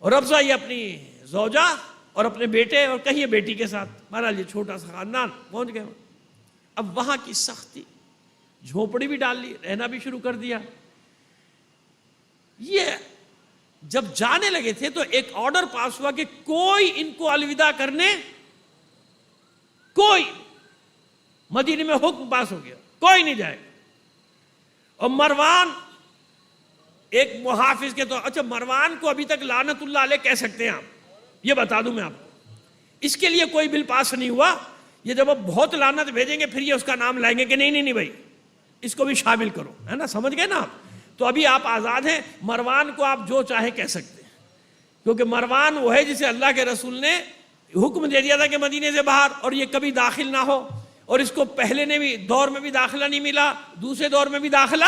Speaker 1: اور افزا یہ اپنی زوجہ اور اپنے بیٹے اور کہیے بیٹی کے ساتھ، بہرحال یہ چھوٹا سا خاندان پہنچ گئے۔ اب وہاں کی سختی، جھونپڑی بھی ڈال لی، رہنا بھی شروع کر دیا۔ یہ جب جانے لگے تھے تو ایک آرڈر پاس ہوا کہ کوئی ان کو الوداع کرنے، کوئی، مدینے میں حکم پاس ہو گیا، کوئی نہیں جائے گا۔ اور مروان ایک محافظ کے طور، اچھا مروان کو ابھی تک لعنت اللہ علیہ کہہ سکتے ہیں آپ، یہ بتا دوں میں آپ کو، اس کے لیے کوئی بل پاس نہیں ہوا۔ یہ جب آپ بہت لعنت بھیجیں گے پھر یہ اس کا نام لائیں گے کہ نہیں بھائی اس کو بھی شامل کرو، ہے نا، سمجھ گئے نا آپ؟ تو ابھی آپ آزاد ہیں، مروان کو آپ جو چاہے کہہ سکتے ہیں، کیونکہ مروان وہ ہے جسے اللہ کے رسول نے حکم دے دیا تھا کہ مدینے سے باہر، اور یہ کبھی داخل نہ ہو، اور اس کو پہلے نے بھی دور میں بھی داخلہ نہیں ملا، دوسرے دور میں بھی داخلہ،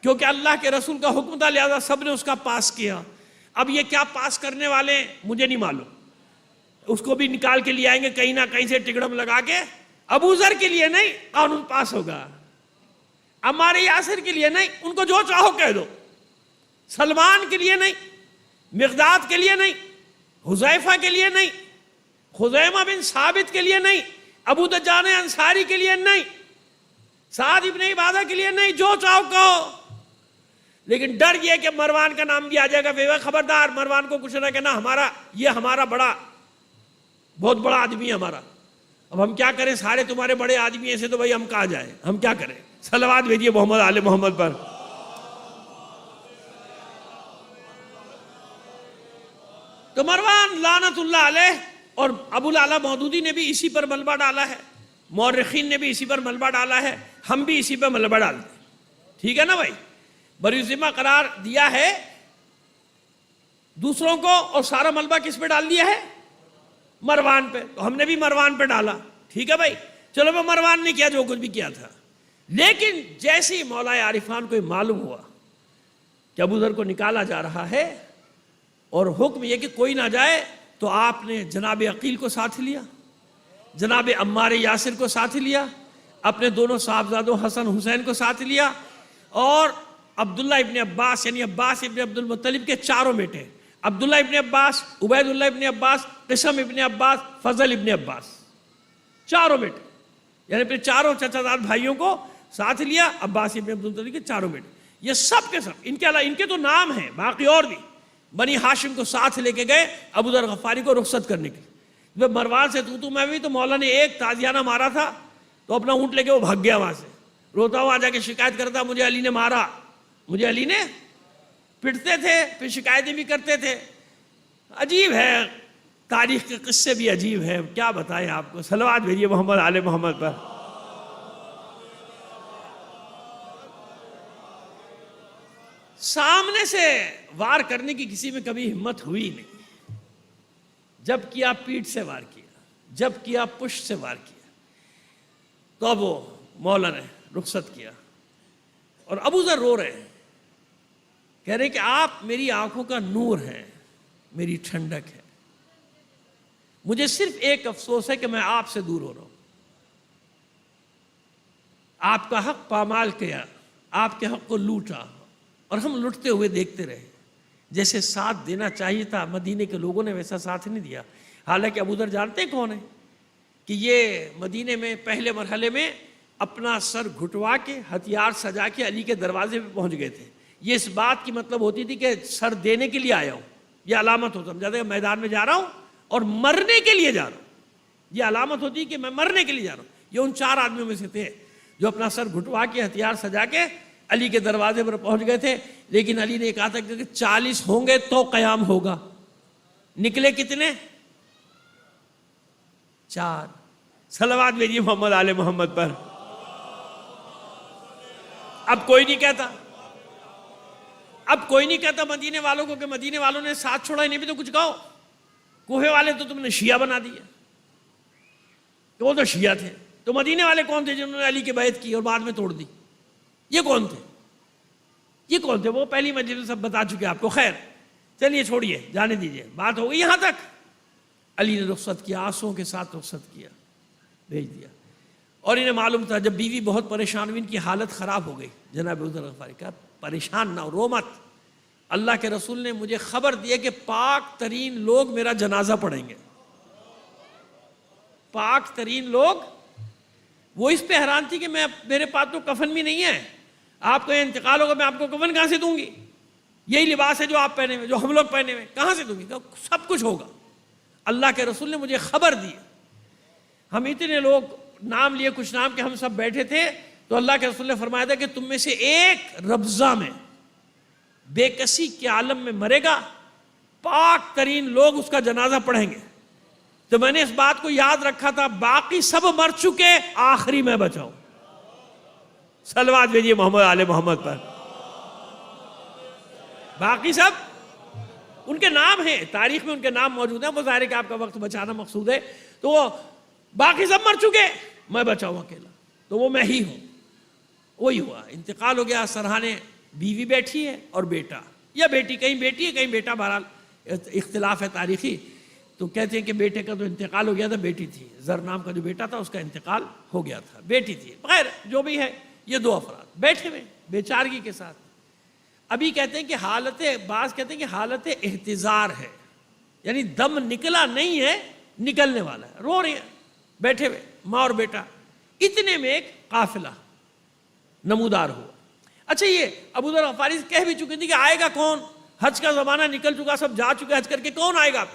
Speaker 1: کیونکہ اللہ کے رسول کا حکم تھا، لہذا سب نے اس کا پاس کیا۔ اب یہ کیا پاس کرنے والے ہیں مجھے نہیں معلوم، اس کو بھی نکال کے لے آئیں گے کہیں نہ کہیں سے ٹکڑم لگا کے۔ ابو ذر کے لیے نہیں قانون پاس ہوگا، عمار یاسر کے لیے نہیں، ان کو جو چاہو کہہ دو، سلمان کے لیے نہیں، مقداد کے لیے نہیں، حذیفہ کے لیے نہیں، خزیمہ بن ثابت کے لیے نہیں، ابو دجان انصاری کے لیے نہیں، سعد ابن عبادہ کے لیے نہیں، جو چاہو کہو۔ لیکن ڈر یہ کہ مروان کا نام بھی آ جائے گا، خبردار مروان کو کچھ نہ کہنا، ہمارا بہت بڑا آدمی ہے ہمارا، اب ہم کیا کریں، سارے تمہارے بڑے آدمی ایسے تو بھائی ہم کہاں جائیں، ہم کیا کریں۔ صلوات بھیجیے محمد آل محمد پر۔ تو مروان لعنت اللہ علیہ، اور ابو الاعلی مودودی نے بھی اسی پر ملبہ ڈالا ہے، مورخین نے بھی اسی پر ملبہ ڈالا ہے، ہم بھی اسی پر ملبہ ڈالتے ہیں، ٹھیک ہے نا بھائی؟ بری ذمہ قرار دیا ہے دوسروں کو، اور سارا ملبہ کس پہ ڈال دیا ہے؟ مروان پہ، تو ہم نے بھی مروان پہ ڈالا، ٹھیک ہے بھائی؟ چلو میں مروان نے کیا جو کچھ بھی کیا تھا، لیکن جیسے ہی مولا عارفان کو معلوم ہوا کہ ابو ذر کو نکالا جا رہا ہے اور حکم یہ کہ کوئی نہ جائے، تو آپ نے جناب عقیل کو ساتھ لیا، جناب عمار یاسر کو ساتھ لیا، اپنے دونوں صاحبزادوں حسن حسین کو ساتھ لیا، اور عبداللہ ابن عباس یعنی عباس ابن عبد المطلب کے چاروں بیٹے، عبداللہ ابن عباس، عبید اللہ ابن عباس، قسم ابن عباس، فضل ابن عباس، چاروں بیٹے، یعنی پھر چاروں چچا زاد بھائیوں کو ساتھ لیا، عباس ابن عبد المطلب کے چاروں بیٹے، یہ سب کے سب، ان کے علاوہ ان کے تو نام ہیں باقی اور بھی، بنی ہاشم کو ساتھ لے کے گئے ابو ذر غفاری کو رخصت کرنے کے لیے۔ جب مروان سے تو میں بھی، تو مولا نے ایک تازیانہ مارا تھا تو اپنا اونٹ لے کے وہ بھگ گیا وہاں سے، روتا ہوا آ جا کے شکایت کرتا، مجھے علی نے مارا، مجھے علی نے، پٹتے تھے پھر شکایتیں بھی کرتے تھے۔ عجیب ہے، تاریخ کے قصے بھی عجیب ہے، کیا بتائیں آپ کو۔ صلوات بھیجیے محمد آل محمد پر۔ سامنے سے وار کرنے کی کسی میں کبھی ہمت ہوئی نہیں، جب کیا پیٹھ سے وار کیا، جب کیا پشت سے وار کیا، تو اب وہ مولا نے رخصت کیا، اور ابو ذر رو رہے ہیں، کہہ رہے کہ آپ میری آنکھوں کا نور ہیں، میری ٹھنڈک ہے، مجھے صرف ایک افسوس ہے کہ میں آپ سے دور ہو رہا ہوں، آپ کا حق پامال کیا، آپ کے حق کو لوٹا، اور ہم لٹتے ہوئے دیکھتے رہے، جیسے ساتھ دینا چاہیے تھا مدینے کے لوگوں نے ویسا ساتھ نہیں دیا۔ حالانکہ ابو ذر جانتے ہیں کون ہے، کہ یہ مدینے میں پہلے مرحلے میں اپنا سر گھٹوا کے ہتھیار سجا کے علی کے دروازے پہ پہنچ گئے تھے۔ یہ اس بات کی مطلب ہوتی تھی کہ سر دینے کے لیے آیا ہوں، یہ علامت ہوتا، سمجھا کہ میدان میں جا رہا ہوں اور مرنے کے لیے جا رہا ہوں، یہ علامت ہوتی کہ میں مرنے کے لیے جا رہا ہوں۔ یہ ان 4 آدمیوں میں سے تھے جو اپنا سر گھٹوا کے ہتھیار سجا کے علی کے دروازے پر پہنچ گئے تھے، لیکن علی نے کہا تھا کہ 40 ہوں گے تو قیام ہوگا۔ نکلے کتنے؟ 4۔ صلوات بھیجیے محمد آل محمد پر۔ اب کوئی نہیں کہتا، اب کوئی نہیں کہتا مدینے والوں کو کہ مدینے والوں نے ساتھ چھوڑا، انہیں بھی تو کچھ کہو، کوہے والے تو تم نے شیعہ بنا دیا، کہ وہ تو شیعہ تھے، تو مدینے والے کون تھے جنہوں نے علی کی بیعت کی اور بعد میں توڑ دی؟ یہ کون تھے؟ یہ کون تھے؟ وہ پہلی مجلس میں سب بتا چکے آپ کو۔ خیر چلیے چھوڑیے، جانے دیجیے، بات ہو گئی یہاں تک۔ علی نے رخصت کیا، آنسوؤں کے ساتھ رخصت کیا، بھیج دیا، اور انہیں معلوم تھا جب بیوی بہت پریشان ہوئی، ان کی حالت خراب ہو گئی، جناب ابو ذر غفاری کا پریشان نہ ہو، رو مت، اللہ کے رسول نے مجھے خبر دی ہے کہ پاک ترین لوگ میرا جنازہ پڑھیں گے. پاک ترین لوگ. وہ اس پہ حیران تھی کہ میرے پاس تو کفن بھی نہیں ہے, آپ کا انتقال ہوگا, میں آپ کو کفن کہاں سے دوں گی؟ یہی لباس ہے جو آپ پہنے ہوئے, جو ہم لوگ پہنے ہوئے, کہاں سے دوں گی؟ سب کچھ ہوگا. اللہ کے رسول نے مجھے خبر دی. ہم اتنے لوگ نام لیے, کچھ نام کے ہم سب بیٹھے تھے, تو اللہ کے رسول نے فرمایا تھا کہ تم میں سے ایک ربضہ میں بے کسی کے عالم میں مرے گا, پاک ترین لوگ اس کا جنازہ پڑھیں گے. تو میں نے اس بات کو یاد رکھا تھا, باقی سب مر چکے, آخری میں بچاؤں. صلوات بھیجیے محمد آل محمد پر. باقی سب ان کے نام ہیں, تاریخ میں ان کے نام موجود ہیں, وہ ظاہر ہے کہ آپ کا وقت بچانا مقصود ہے. تو وہ باقی سب مر چکے, میں بچاؤں اکیلا, تو وہ میں ہی ہوں. وہی ہوا, انتقال ہو گیا. سرحانے بیوی بیٹھی ہے اور بیٹا یا بیٹی, کہیں بیٹی ہے کہیں بیٹا, بہرحال اختلاف ہے تاریخی. تو کہتے ہیں کہ بیٹے کا تو انتقال ہو گیا تھا, بیٹی تھی. زر نام کا جو بیٹا تھا اس کا انتقال ہو گیا تھا, بیٹی تھی. بغیر جو بھی ہے, یہ دو افراد بیٹھے ہوئے بے چارگی کے ساتھ. ابھی کہتے ہیں کہ بعض کہتے ہیں کہ حالت احتضار ہے, یعنی دم نکلا نہیں ہے, نکلنے والا ہے, رو رہے ہیں بیٹھے ہوئے ماں اور بیٹا. اتنے میں ایک قافلہ نمودار ہوا. اچھا, یہ ابو ذر غفاری کہہ بھی چکے تھے کہ آئے گا کون, حج کا زمانہ نکل چکا, سب جا چکے حج کر کے, کون آئے گا؟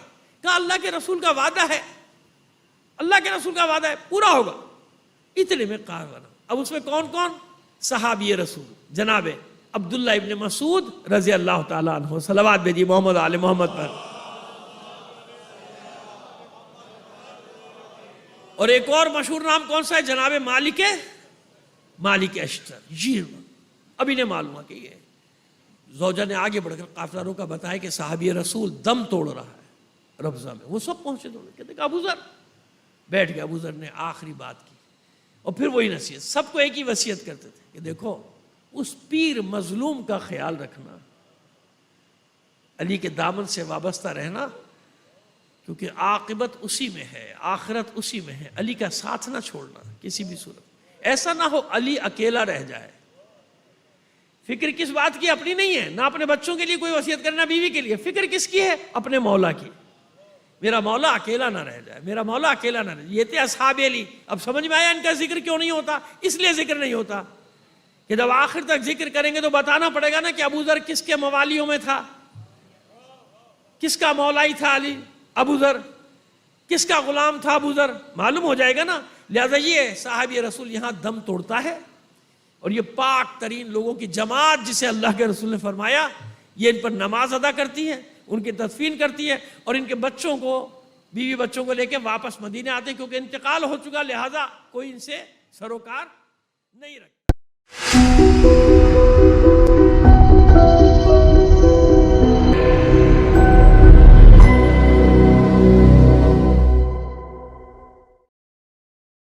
Speaker 1: کہا اللہ کے رسول کا وعدہ ہے, اللہ کے رسول کا وعدہ ہے, پورا ہوگا. اتنے میں قافلہ. اب اس میں کون کون؟ صحابی رسول جناب عبداللہ ابن مسعود رضی اللہ تعالیٰ عنہ. صلوات بھیجیے محمد آل محمد پر. اور ایک اور مشہور نام کون سا ہے؟ جناب مالک اشتر. جی ابھی نے معلوم ہوا کہ یہ زوجہ نے آگے بڑھ کر قافلہ روکا, بتایا کہ صحابی رسول دم توڑ رہا ہے ربضہ میں. وہ سب پہنچے دوڑے, کہتے کہ ابو ذر بیٹھ گیا. ابو ذر نے آخری بات کی, اور پھر وہی نصیحت. سب کو ایک ہی وصیت کرتے تھے کہ دیکھو, اس پیر مظلوم کا خیال رکھنا, علی کے دامن سے وابستہ رہنا, کیونکہ عاقبت اسی میں ہے, آخرت اسی میں ہے. علی کا ساتھ نہ چھوڑنا کسی بھی صورت. ایسا نہ ہو علی اکیلا رہ جائے. فکر کس بات کی؟ اپنی نہیں ہے, نہ اپنے بچوں کے لیے کوئی وصیت کرنا, بیوی کے لیے. فکر کس کی ہے؟ اپنے مولا کی. میرا مولا اکیلا نہ رہ جائے, میرا مولا اکیلا نہ رہ جائے. یہ تھے اصحاب علی. اب سمجھ میں آیا ان کا ذکر کیوں نہیں ہوتا؟ اس لیے ذکر نہیں ہوتا کہ جب آخر تک ذکر کریں گے تو بتانا پڑے گا نا کہ ابو ذر کس کے موالیوں میں تھا, کس کا مولائی تھا علی, ابو ذر کس کا غلام تھا, ابو ذر. معلوم ہو جائے گا نا. لہذا یہ صحابی رسول یہاں دم توڑتا ہے, اور یہ پاک ترین لوگوں کی جماعت جسے اللہ کے رسول نے فرمایا, یہ ان پر نماز ادا کرتی ہے, ان کی تدفین کرتی ہے, اور ان کے بچوں کو, بیوی بچوں کو لے کے واپس مدینے آتے ہیں, کیونکہ انتقال ہو چکا, لہذا کوئی ان سے سروکار نہیں رکھتا.